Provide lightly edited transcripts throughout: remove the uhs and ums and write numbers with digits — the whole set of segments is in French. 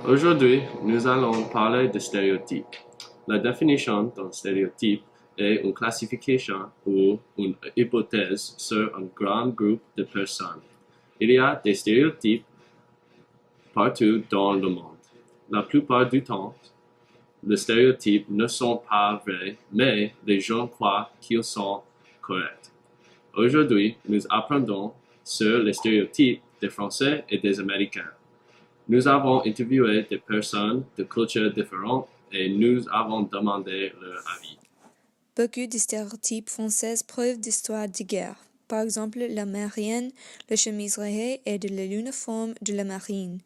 Aujourd'hui, nous allons parler de stéréotypes. La définition d'un stéréotype est une classification ou une hypothèse sur un grand groupe de personnes. Il y a des stéréotypes partout dans le monde. La plupart du temps, les stéréotypes ne sont pas vrais, mais les gens croient qu'ils sont corrects. Aujourd'hui, nous apprendrons sur les stéréotypes des Français et des Américains. Nous avons interviewé des personnes de cultures différentes et nous avons demandé leur avis. Beaucoup de stéréotypes français prouvent d'histoires de guerre. Par exemple, la marine, la chemise rayée et de l'uniforme de la marine.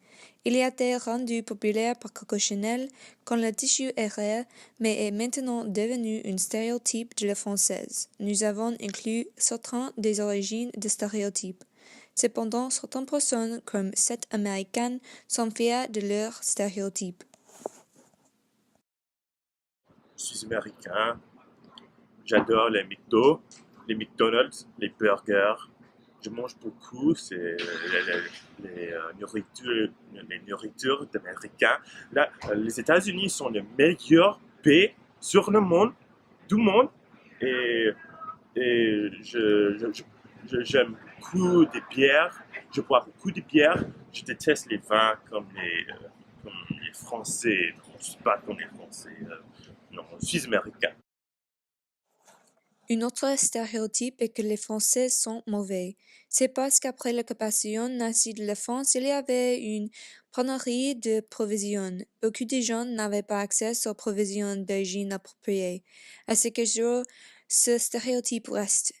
Il a été rendu populaire par Coco Chanel quand le tissu est rare, mais est maintenant devenu un stéréotype de la française. Nous avons inclus certains des origines des stéréotypes. Cependant, certaines personnes, comme cette américaine, sont fiers de leurs stéréotypes. Je suis américain, j'adore les McDo, les McDonald's, les burgers. Je mange beaucoup, c'est les nourritures d'Américains. Là, les États-Unis sont le meilleur pays sur le monde, du monde, et, j'aime beaucoup de bières. Je bois beaucoup de bières. Je déteste les vins comme les Français. Je ne suis pas comme les Français. Non, je suis américain. Un autre stéréotype est que les Français sont mauvais. C'est parce qu'après l'occupation nazie de la France, il y avait une pénurie de provisions. Beaucoup de gens n'avaient pas accès aux provisions d'hygiène appropriées. À ce jour, ce stéréotype reste.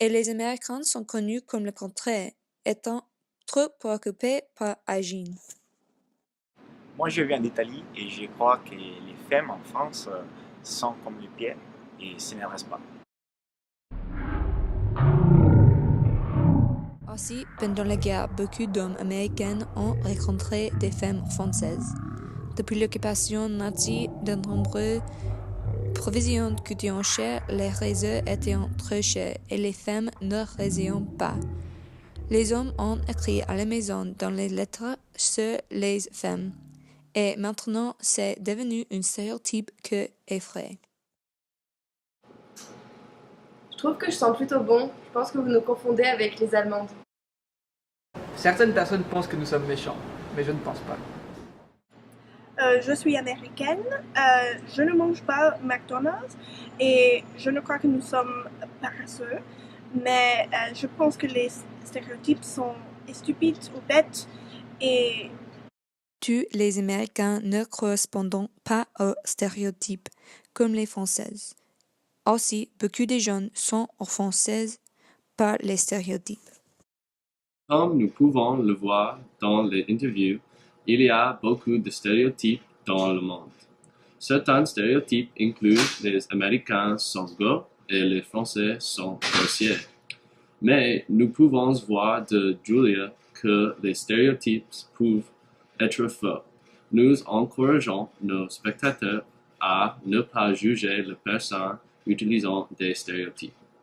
Et les Américains sont connus comme le contraire, étant trop préoccupés par l'hygiène. Moi, je viens d'Italie et je crois que les femmes en France sont comme les pieds et ce ne reste pas. Aussi, pendant la guerre, beaucoup d'hommes américains ont rencontré des femmes françaises. Depuis l'occupation nazie, de nombreuses provisions coûtaient cher, les réseaux étaient trop chers et les femmes ne réussissaient pas. Les hommes ont écrit à la maison dans les lettres sur les femmes. Et maintenant, c'est devenu un stéréotype que effraie. Je trouve que je sens plutôt bon. Je pense que vous nous confondez avec les Allemandes. Certaines personnes pensent que nous sommes méchants, mais je ne pense pas. Je suis américaine, je ne mange pas McDonald's et je ne crois que nous sommes paresseux, mais je pense que les stéréotypes sont stupides ou bêtes et Tous les Américains ne correspondent pas aux stéréotypes comme les Françaises. Aussi, beaucoup de gens sont offensés par les stéréotypes. Comme nous pouvons le voir dans les interviews, il y a beaucoup de stéréotypes dans le monde. Certains stéréotypes incluent les Américains sont gros et les Français sont grossiers. Mais nous pouvons voir de Julia que les stéréotypes peuvent être faux. Nous encourageons nos spectateurs à ne pas juger les personnes utilisant des stéréotypes.